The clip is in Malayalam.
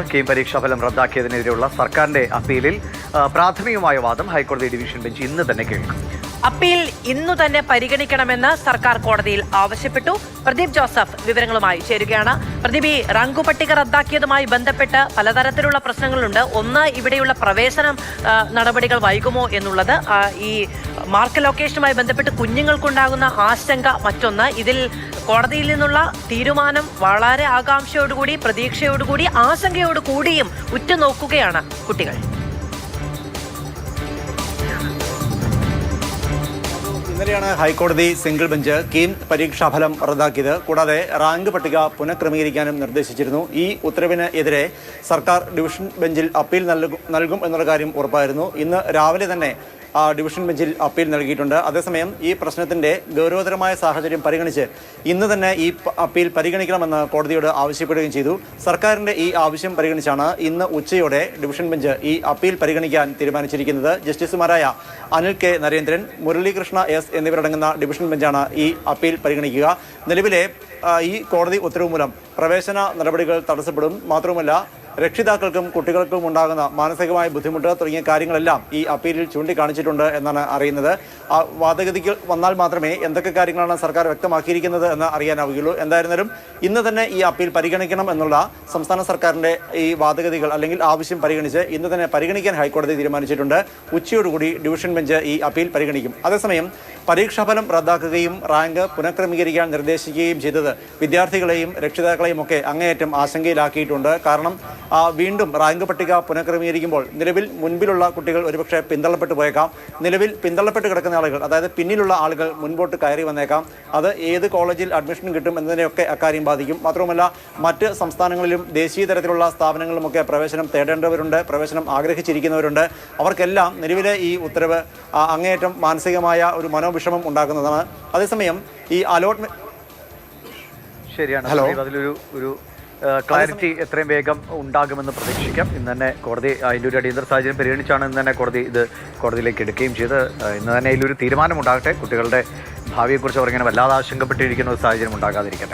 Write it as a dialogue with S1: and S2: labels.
S1: കീം പരീക്ഷാഫലം റദ്ദാക്കിയതിനെതിരെയുള്ള സർക്കാരിന്റെ അപ്പീലിൽ പ്രാഥമികമായ വാദം ഹൈക്കോടതി ഡിവിഷൻ ബെഞ്ച് ഇന്ന് തന്നെ കേൾക്കും.
S2: അപ്പീൽ ഇന്നു തന്നെ പരിഗണിക്കണമെന്ന് സർക്കാർ കോടതിയിൽ ആവശ്യപ്പെട്ടു. പ്രദീപ് ജോസഫ് വിവരങ്ങളുമായി ചേരുകയാണ്. പ്രദീപ്, ഈ റാങ്ക് പട്ടിക റദ്ദാക്കിയതുമായി ബന്ധപ്പെട്ട് പലതരത്തിലുള്ള പ്രശ്നങ്ങളുണ്ട്. ഒന്ന്, ഇവിടെയുള്ള പ്രവേശനം നടപടികൾ വൈകുമോ എന്നുള്ളത്. ഈ മാർക്ക് ലൊക്കേഷനുമായി ബന്ധപ്പെട്ട് കുഞ്ഞുങ്ങൾക്കുണ്ടാകുന്ന ആശങ്ക മറ്റൊന്ന്. ഇതിൽ കോടതിയിൽ നിന്നുള്ള തീരുമാനം വളരെ ആകാംക്ഷയോടുകൂടി, പ്രതീക്ഷയോടുകൂടി, ആശങ്കയോടു കൂടിയും ഉറ്റുനോക്കുകയാണ് കുട്ടികൾ.
S3: ഇന്നലെയാണ് ഹൈക്കോടതി സിംഗിൾ ബെഞ്ച് കീം പരീക്ഷാഫലം റദ്ദാക്കിയത്. കൂടാതെ റാങ്ക് പട്ടിക പുനഃക്രമീകരിക്കാനും നിർദ്ദേശിച്ചിരുന്നു. ഈ ഉത്തരവിന് എതിരെ സർക്കാർ ഡിവിഷൻ ബെഞ്ചിൽ അപ്പീൽ നൽകും എന്നുള്ള കാര്യം ഉറപ്പായിരുന്നു. ഇന്ന് രാവിലെ തന്നെ ഡിവിഷൻ ബെഞ്ചിൽ അപ്പീൽ നൽകിയിട്ടുണ്ട്. അതേസമയം ഈ പ്രശ്നത്തിന്റെ ഗൗരവതരമായ സാഹചര്യം പരിഗണിച്ച് ഇന്ന് തന്നെ ഈ അപ്പീൽ പരിഗണിക്കണമെന്ന് കോടതിയോട് ആവശ്യപ്പെടുകയും ചെയ്തു. സർക്കാരിന്റെ ഈ ആവശ്യം പരിഗണിച്ചാണ് ഇന്ന് ഉച്ചയോടെ ഡിവിഷൻ ബെഞ്ച് ഈ അപ്പീൽ പരിഗണിക്കാൻ തീരുമാനിച്ചിരിക്കുന്നത്. ജസ്റ്റിസുമാരായ അനിൽ കെ നരേന്ദ്രൻ, മുരളീകൃഷ്ണ എസ് എന്നിവരടങ്ങുന്ന ഡിവിഷൻ ബെഞ്ചാണ് ഈ അപ്പീൽ പരിഗണിക്കുക. നിലവിലെ ഈ കോടതി ഉത്തരവ് മൂലം പ്രവേശന നടപടികൾ തടസ്സപ്പെടും. മാത്രവുമല്ല, രക്ഷിതാക്കൾക്കും കുട്ടികൾക്കും ഉണ്ടാകുന്ന മാനസികമായ ബുദ്ധിമുട്ട് തുടങ്ങിയ കാര്യങ്ങളെല്ലാം ഈ അപ്പീലിൽ ചൂണ്ടിക്കാണിച്ചിട്ടുണ്ട് എന്നാണ് അറിയുന്നത്. വാദഗതിക്ക് വന്നാൽ മാത്രമേ എന്തൊക്കെ കാര്യങ്ങളാണ് സർക്കാർ വ്യക്തമാക്കിയിരിക്കുന്നത് എന്ന് അറിയാനാവുകയുള്ളൂ. എന്തായിരുന്നാലും ഇന്ന് തന്നെ ഈ അപ്പീൽ പരിഗണിക്കണം എന്നുള്ള സംസ്ഥാന സർക്കാരിന്റെ ഈ വാദഗതികൾ അല്ലെങ്കിൽ ആവശ്യം പരിഗണിച്ച് ഇന്ന് തന്നെ പരിഗണിക്കാൻ ഹൈക്കോടതി തീരുമാനിച്ചിട്ടുണ്ട്. ഉച്ചയോടുകൂടി ഡിവിഷൻ ബെഞ്ച് ഈ അപ്പീൽ പരിഗണിക്കും. അതേസമയം പരീക്ഷാഫലം റദ്ദാക്കുകയും റാങ്ക് പുനഃക്രമീകരിക്കാൻ നിർദ്ദേശിക്കുകയും ചെയ്തത് വിദ്യാർത്ഥികളെയും രക്ഷിതാക്കളെയും ഒക്കെ അങ്ങേയറ്റം ആശങ്കയിലാക്കിയിട്ടുണ്ട്. കാരണം വീണ്ടും റാങ്ക് പട്ടിക പുനഃക്രമീകരിക്കുമ്പോൾ നിലവിൽ മുൻപിലുള്ള കുട്ടികൾ ഒരുപക്ഷെ പിന്തള്ളപ്പെട്ടു പോയേക്കാം. നിലവിൽ പിന്തള്ളപ്പെട്ട് കിടക്കുന്ന ആളുകൾ, അതായത് പിന്നിലുള്ള ആളുകൾ മുൻപോട്ട് കയറി വന്നേക്കാം. അത് ഏത് കോളേജിൽ അഡ്മിഷൻ കിട്ടും എന്നതിനെയൊക്കെ അക്കാര്യം ബാധിക്കും. മാത്രമല്ല, മറ്റ് സംസ്ഥാനങ്ങളിലും ദേശീയ തലത്തിലുള്ള സ്ഥാപനങ്ങളിലുമൊക്കെ പ്രവേശനം തേടേണ്ടവരുണ്ട്, പ്രവേശനം ആഗ്രഹിച്ചിരിക്കുന്നവരുണ്ട്. അവർക്കെല്ലാം നിലവിലെ ഈ ഉത്തരവ് അങ്ങേയറ്റം മാനസികമായ ഒരു മനോവിഷമം ഉണ്ടാക്കുന്നതാണ്. അതേസമയം ഈ അലോട്ട്മെന്റ്
S1: ശരിയാണ്. അതിലൊരു ക്ലാരിറ്റി എത്രയും വേഗം ഉണ്ടാകുമെന്ന് പ്രതീക്ഷിക്കാം. ഇന്ന് തന്നെ കോടതി അതിൻ്റെ ഒരു അടിയന്തര സാഹചര്യം പരിഗണിച്ചാണ് ഇന്ന് തന്നെ കോടതിയിലേക്ക് എടുക്കുകയും ചെയ്ത് ഇന്ന് തന്നെ അതിലൊരു തീരുമാനം ഉണ്ടാകട്ടെ. കുട്ടികളുടെ ഭാവിയെക്കുറിച്ച് അവരിങ്ങനെ വല്ലാതെ ആശങ്കപ്പെട്ടിരിക്കുന്ന ഒരു സാഹചര്യം ഉണ്ടാകാതിരിക്കട്ടെ.